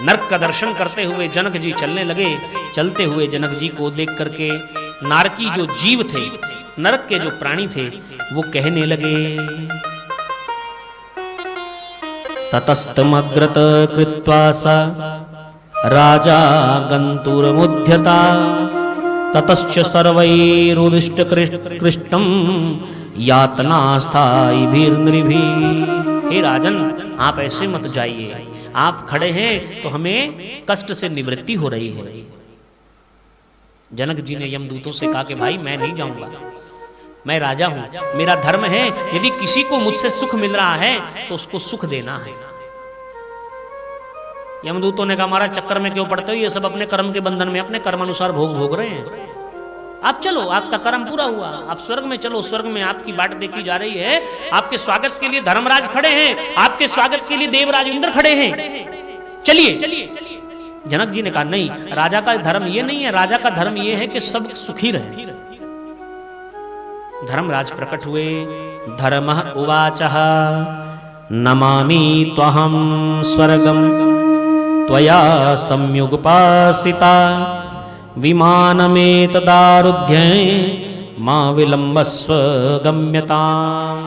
नरक का दर्शन करते हुए जनक जी चलने लगे। चलते हुए जनक जी को देख करके नारकी जो जीव थे, नरक के जो प्राणी थे, वो कहने लगे, ततस्तमग्रत कृत्वा सा राजा गंतुरमुध्यता ततश्च सर्वैरुदिष्ट कृष्टम यातनास्थायिभिर्नृभि। हे राजन, आप ऐसे मत जाइए, आप खड़े हैं तो हमें कष्ट से निवृत्ति हो रही है। जनक जी ने यमदूतों से कहा कि भाई मैं नहीं जाऊंगा, मैं राजा हूं, मेरा धर्म है, यदि किसी को मुझसे सुख मिल रहा है तो उसको सुख देना है। यमदूतों ने कहा महाराज चक्कर में क्यों पड़ते हो, ये सब अपने कर्म के बंधन में अपने कर्म अनुसार भोग रहे हैं, आप चलो, आपका कर्म पूरा हुआ, आप स्वर्ग में चलो, स्वर्ग में आपकी बाट देखी जा रही है, आपके स्वागत के लिए धर्मराज खड़े हैं, आपके स्वागत के लिए देवराज इंद्र खड़े हैं, चलिए। जनक जी ने कहा नहीं, राजा का धर्म ये नहीं है, राजा का धर्म ये है कि सब सुखी रहे। धर्मराज प्रकट हुए। धर्मः उवाचः नमामि त्वहं स्वर्गं त्वया संयुगपासिता विमानमेतदारुध्ये मां विलंबस्व गम्यताम्।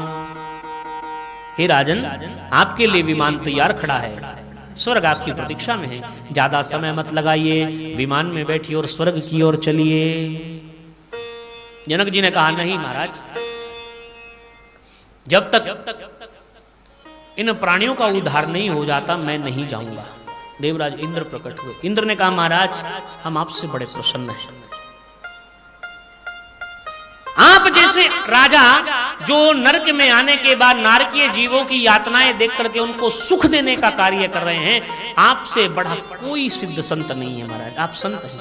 हे राजन, आपके लिए विमान तैयार खड़ा है, स्वर्ग आपकी प्रतीक्षा में है, ज्यादा समय मत लगाइए, विमान में बैठिए और स्वर्ग की ओर चलिए। जनक जी ने कहा नहीं महाराज, जब तक इन प्राणियों का उद्धार नहीं हो जाता मैं नहीं जाऊंगा। देवराज इंद्र प्रकट हुए। इंद्र ने कहा महाराज हम आपसे बड़े प्रसन्न हैं, आप जैसे राजा जो नरक में आने के बाद नारकीय जीवों की यातनाएं देख करके उनको सुख देने का कार्य कर रहे हैं, आपसे बड़ा कोई सिद्ध संत नहीं है महाराज, आप संत हैं।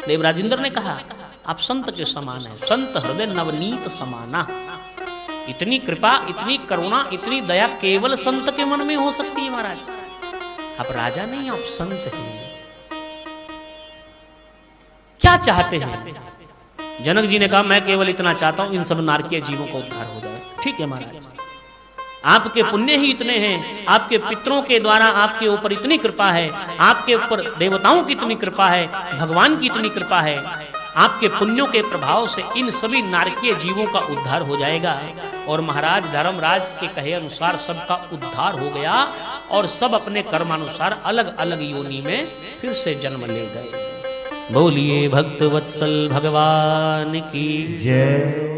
देवराज इंद्र ने कहा आप संत के समान हैं, संत हृदय नवनीत समाना। इतनी कृपा, इतनी करुणा, इतनी दया केवल संत के मन में हो सकती है महाराज, आप राजा नहीं, आप संत हैं। क्या चाहते हैं? जनक जी ने कहा मैं केवल इतना चाहता हूं इन सब नारकीय जीवों का उद्धार हो जाए। ठीक है महाराज, आपके पुण्य ही इतने हैं, आपके पितरों के द्वारा आपके ऊपर इतनी कृपा है, आपके ऊपर देवताओं की इतनी कृपा है, भगवान की इतनी कृपा है, आपके पुण्यों के प्रभाव से इन सभी नारकीय जीवों का उद्धार हो जाएगा। और महाराज धर्मराज के कहे अनुसार सबका उद्धार हो गया और सब अपने कर्मानुसार अलग अलग योनि में फिर से जन्म ले गए। बोलिए भक्त वत्सल भगवान की जय।